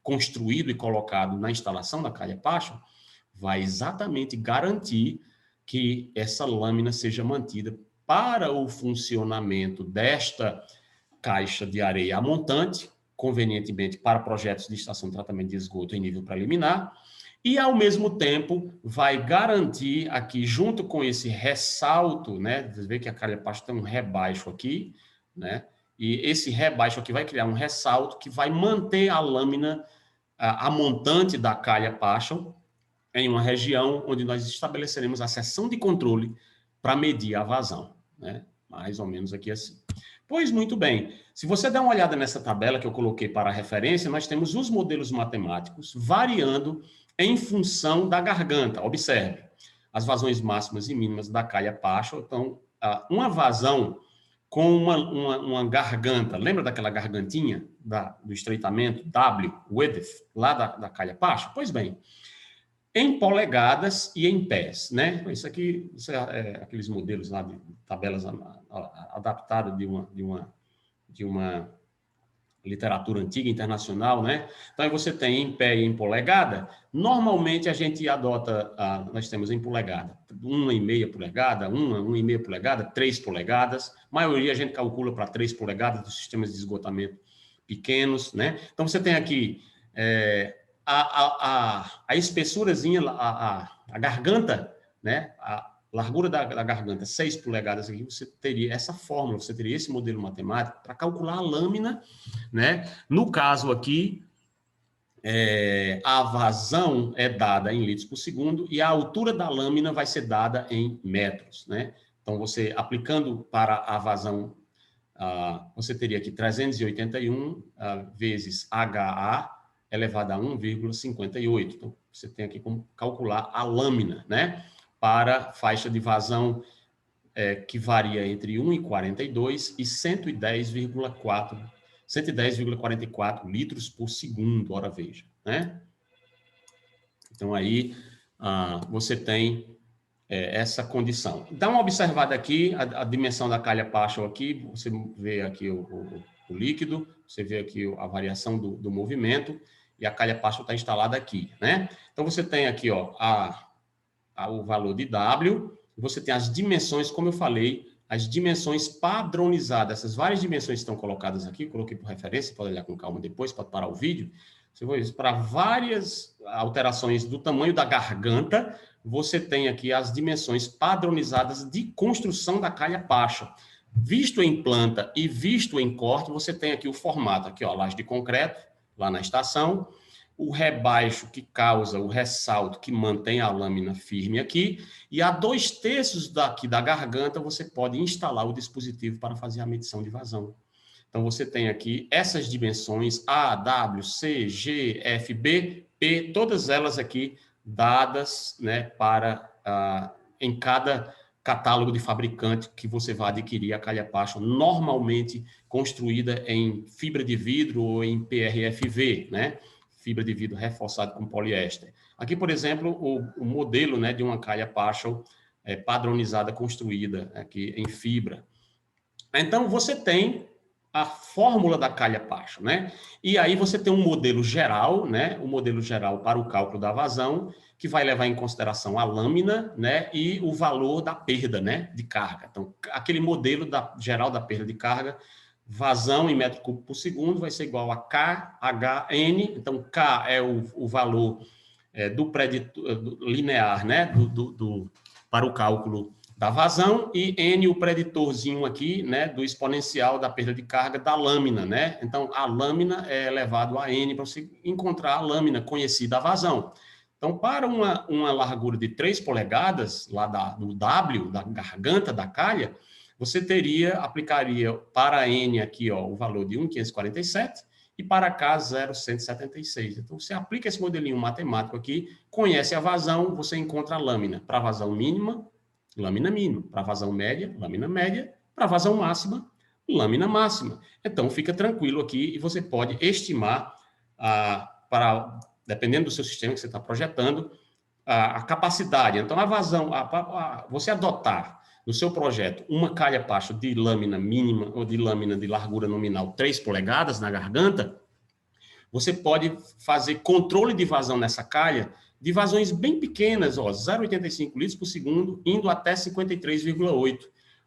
construído e colocado na instalação da calha Paschal, vai exatamente garantir que essa lâmina seja mantida para o funcionamento desta caixa de areia a montante, convenientemente para projetos de estação de tratamento de esgoto em nível preliminar, e, ao mesmo tempo, vai garantir aqui, junto com esse ressalto, né? Você vê que a calha Paschal tem um rebaixo aqui, né? E esse rebaixo aqui vai criar um ressalto que vai manter a lâmina, a montante da calha Paschal, em uma região onde nós estabeleceremos a seção de controle para medir a vazão, né? Mais ou menos aqui assim. Pois muito bem, se você der uma olhada nessa tabela que eu coloquei para referência, nós temos os modelos matemáticos variando em função da garganta. Observe, as vazões máximas e mínimas da calha Paschal. Então, uma vazão com uma garganta, lembra daquela gargantinha do estreitamento W, width, lá da calha Paschal? Pois bem, em polegadas e em pés, né? Isso é aqueles modelos lá de tabelas adaptadas de uma literatura antiga internacional, né? Então, aí você tem em pé e em polegada. Normalmente, a gente adota, nós temos em polegada, 1,5 polegada, 1,5 polegada, 3 polegadas. A maioria a gente calcula para 3 polegadas dos sistemas de esgotamento pequenos, né? Então, você tem aqui a espessurazinha, a garganta, né? A largura da garganta, 6 polegadas aqui, você teria essa fórmula, você teria esse modelo matemático para calcular a lâmina, né? No caso aqui, a vazão é dada em litros por segundo e a altura da lâmina vai ser dada em metros, né? Então, você aplicando para a vazão, você teria aqui 381 vezes HA elevado a 1,58. Então, você tem aqui como calcular a lâmina, né? Para faixa de vazão que varia entre 1,42 e 110,44 litros por segundo, ora veja, né? Então, aí você tem essa condição. Dá uma observada aqui, a dimensão da calha Paschal aqui, você vê aqui o líquido, você vê aqui a variação do movimento, e a calha Paschal está instalada aqui, né? Então, você tem aqui, ó, o valor de W, você tem as dimensões, como eu falei, as dimensões padronizadas. Essas várias dimensões que estão colocadas aqui, coloquei por referência, pode olhar com calma depois, pode parar o vídeo. Você vai ver, para várias alterações do tamanho da garganta, você tem aqui as dimensões padronizadas de construção da calha Paschal. Visto em planta e visto em corte, você tem aqui o formato, aqui, ó, laje de concreto, lá na estação, o rebaixo que causa o ressalto que mantém a lâmina firme aqui, e a 2/3 daqui da garganta você pode instalar o dispositivo para fazer a medição de vazão. Então, você tem aqui essas dimensões A, W, C, G, F, B, P, todas elas aqui dadas, né, em cada catálogo de fabricante que você vai adquirir a calha Paschal, normalmente construída em fibra de vidro ou em PRFV, né? fibra de vidro reforçado com poliéster. Aqui, por exemplo, o modelo, né, de uma calha partial padronizada, construída aqui em fibra. Então, você tem a fórmula da calha partial, né? E aí você tem um modelo geral, né? O modelo geral para o cálculo da vazão, que vai levar em consideração a lâmina, né? E o valor da perda, né? De carga. Então, aquele modelo geral da perda de carga, vazão em metro cúbico por segundo, vai ser igual a KHN. Então, K é o valor do preditor linear, né? Para o cálculo da vazão, e N, o preditorzinho aqui, né, do exponencial da perda de carga da lâmina, né? Então, a lâmina é elevado a N para você encontrar a lâmina conhecida, a vazão. Então, para uma largura de 3 polegadas, lá do W, da garganta da calha, você aplicaria para N aqui, ó, o valor de 1,547 e para K, 0,176. Então, você aplica esse modelinho matemático aqui, conhece a vazão, você encontra a lâmina. Para a vazão mínima, lâmina mínima. Para vazão média, lâmina média. Para vazão máxima, lâmina máxima. Então, fica tranquilo aqui e você pode estimar, dependendo do seu sistema que você está projetando, a capacidade. Então, a vazão, você adotar no seu projeto uma calha partial de lâmina mínima ou de lâmina de largura nominal 3 polegadas na garganta, você pode fazer controle de vazão nessa calha de vazões bem pequenas, 0,85 litros por segundo, indo até 53,8.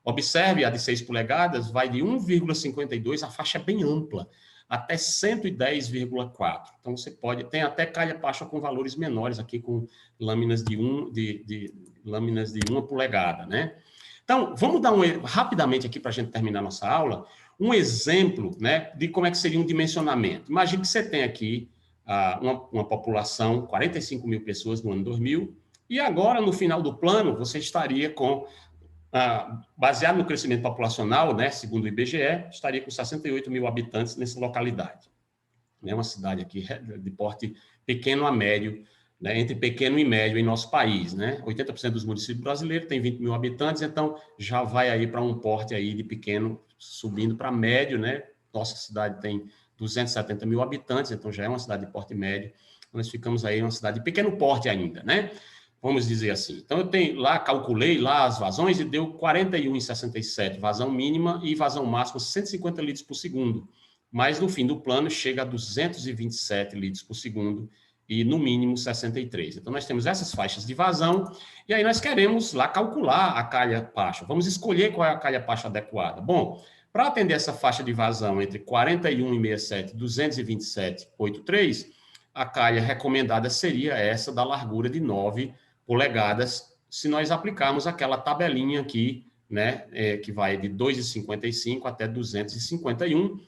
Observe, a de 6 polegadas vai de 1,52, a faixa é bem ampla, até 110,4. Então, você tem até calha partial com valores menores aqui, com lâminas de 1 polegada, né? Então, vamos dar rapidamente aqui, para a gente terminar nossa aula, um exemplo, né, de como é que seria um dimensionamento. Imagine que você tem aqui uma população, 45 mil pessoas no ano 2000, e agora, no final do plano, você estaria com, baseado no crescimento populacional, né, segundo o IBGE, estaria com 68 mil habitantes nessa localidade. É uma cidade aqui de porte pequeno a médio, né, entre pequeno e médio em nosso país, né? 80% dos municípios brasileiros tem 20 mil habitantes, então já vai aí para um porte aí de pequeno, subindo para médio, né? Nossa cidade tem 270 mil habitantes, então já é uma cidade de porte médio. Nós ficamos aí em uma cidade de pequeno porte ainda, né? Vamos dizer assim. Então, calculei lá as vazões e deu 41,67 vazão mínima e vazão máxima 150 litros por segundo. Mas no fim do plano chega a 227 litros por segundo e no mínimo 63. Então, nós temos essas faixas de vazão e aí nós queremos lá calcular a calha partial. Vamos escolher qual é a calha partial adequada. Bom, para atender essa faixa de vazão entre 41,67 e 227,83, a calha recomendada seria essa da largura de 9 polegadas, se nós aplicarmos aquela tabelinha aqui, né, que vai de 2,55 até 251.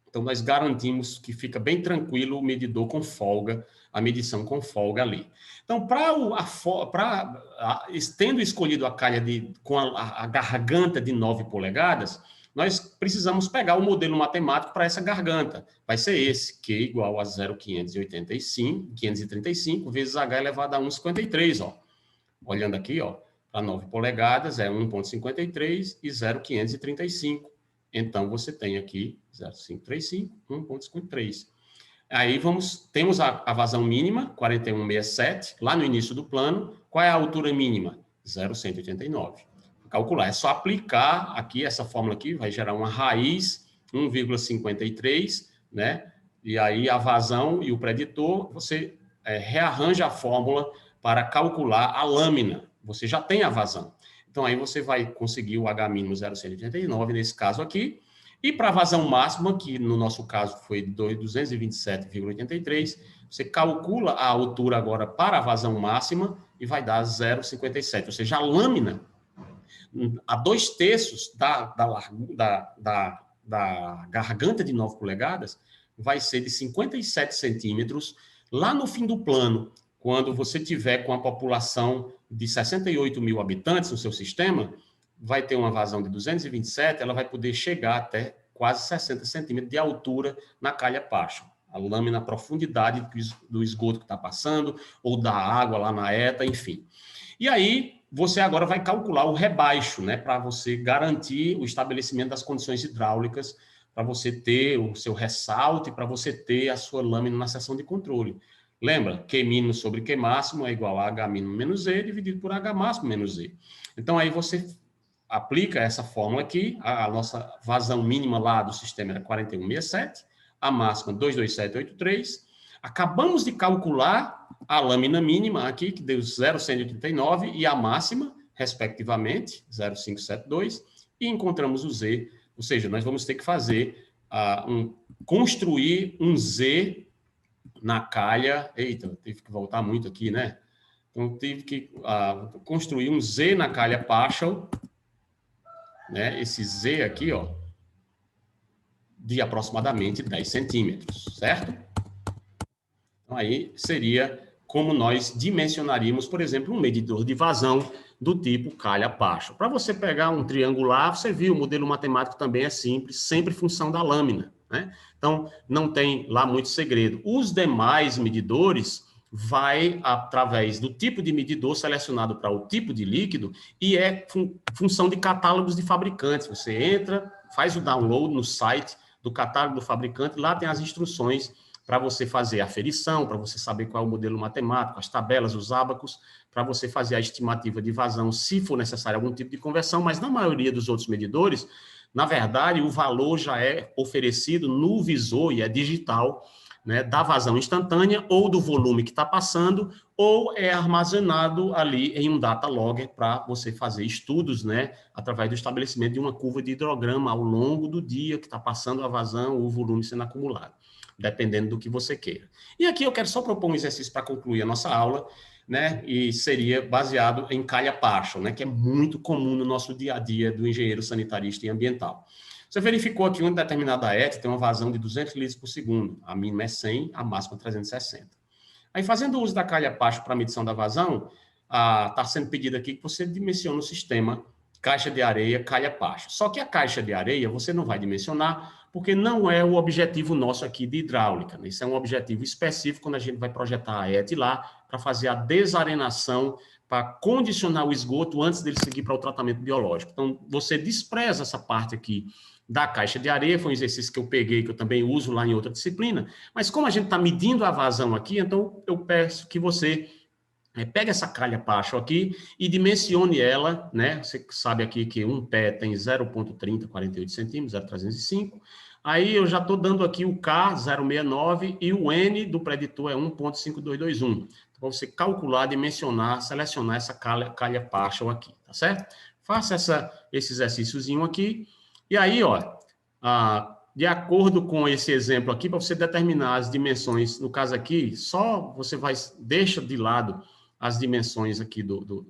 Então, nós garantimos que fica bem tranquilo o medidor com folga, a medição com folga ali. Então, tendo escolhido a calha com a garganta de 9 polegadas, nós precisamos pegar o modelo matemático para essa garganta. Vai ser esse, Q igual a 0,535 vezes H elevado a 1,53, ó. Olhando aqui, ó, para 9 polegadas é 1,53 e 0,535. Então, você tem aqui 0,535, 1,53. Aí temos a vazão mínima, 41,67, lá no início do plano. Qual é a altura mínima? 0,189. Calcular, é só aplicar aqui, essa fórmula aqui vai gerar uma raiz 1,53, né? E aí a vazão e o preditor, você rearranja a fórmula para calcular a lâmina. Você já tem a vazão. Então, aí você vai conseguir o H mínimo 0,189, nesse caso aqui. E para a vazão máxima, que no nosso caso foi 227,83, você calcula a altura agora para a vazão máxima e vai dar 0,57. Ou seja, a lâmina, a 2/3 da garganta de 9 polegadas, vai ser de 57 centímetros lá no fim do plano, quando você tiver com a população de 68 mil habitantes no seu sistema, vai ter uma vazão de 227, ela vai poder chegar até quase 60 centímetros de altura na calha partial. A lâmina, a profundidade do esgoto que está passando, ou da água lá na ETA, enfim. E aí, você agora vai calcular o rebaixo, né, para você garantir o estabelecimento das condições hidráulicas para você ter o seu ressalte, para você ter a sua lâmina na seção de controle. Lembra? Q mínimo sobre Q máximo é igual a H mínimo menos E dividido por H máximo menos E. Então, aí você aplica essa fórmula aqui, a nossa vazão mínima lá do sistema era 41,67, a máxima 227,83. Acabamos de calcular a lâmina mínima aqui, que deu 0,189, e a máxima, respectivamente, 0,572, e encontramos o Z, ou seja, nós vamos ter que fazer, construir um Z na calha. Eita, tive que voltar muito aqui, né? Então, tive que construir um Z na calha partial, né? Esse Z aqui, ó, de aproximadamente 10 centímetros, certo? Então, aí seria como nós dimensionaríamos, por exemplo, um medidor de vazão do tipo calha partial. Para você pegar um triangular, você viu, o modelo matemático também é simples, sempre função da lâmina, né? Então, não tem lá muito segredo. Os demais medidores vai através do tipo de medidor selecionado para o tipo de líquido e é função de catálogos de fabricantes. Você entra, faz o download no site do catálogo do fabricante, lá tem as instruções para você fazer a aferição, para você saber qual é o modelo matemático, as tabelas, os ábacos, para você fazer a estimativa de vazão, se for necessário algum tipo de conversão, mas na maioria dos outros medidores, na verdade, o valor já é oferecido no visor e é digital, né, da vazão instantânea ou do volume que está passando, ou é armazenado ali em um data logger para você fazer estudos, né, através do estabelecimento de uma curva de hidrograma ao longo do dia que está passando a vazão ou o volume sendo acumulado, dependendo do que você queira. E aqui eu quero só propor um exercício para concluir a nossa aula, né, e seria baseado em calha partial, né, que é muito comum no nosso dia a dia do engenheiro sanitarista e ambiental. Você verificou aqui uma determinada ET tem uma vazão de 200 litros por segundo, a mínima é 100, a máxima é 360. Aí, fazendo uso da calha partial para medição da vazão, está sendo pedido aqui que você dimensione o sistema caixa de areia, calha partial. Só que a caixa de areia você não vai dimensionar, porque não é o objetivo nosso aqui de hidráulica, né? Isso é um objetivo específico quando a gente vai projetar a ET lá para fazer a desarenação, para condicionar o esgoto antes dele seguir para o tratamento biológico. Então, você despreza essa parte aqui da caixa de areia, foi um exercício que eu peguei, que eu também uso lá em outra disciplina, mas como a gente está medindo a vazão aqui, então eu peço que você pegue essa calha partial aqui e dimensione ela, né? Você sabe aqui que um pé tem 0,3048 centímetros, 0,305. Aí eu já estou dando aqui o K, 0,69, e o N do preditor é 1,5221. Então, para você calcular, dimensionar, selecionar essa calha partial aqui, tá certo? Faça esse exercíciozinho aqui. E aí, ó, de acordo com esse exemplo aqui, para você determinar as dimensões, no caso aqui, só você deixa de lado as dimensões aqui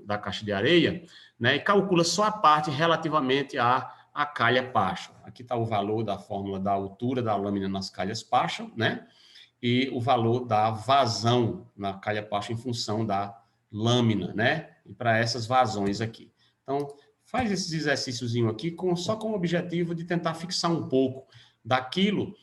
da caixa de areia, né, e calcula só a parte relativamente à calha partial. Aqui está o valor da fórmula da altura da lâmina nas calhas partial, né, e o valor da vazão na calha partial em função da lâmina, né, e para essas vazões aqui. Então, faz esse exercíciozinho aqui só com o objetivo de tentar fixar um pouco daquilo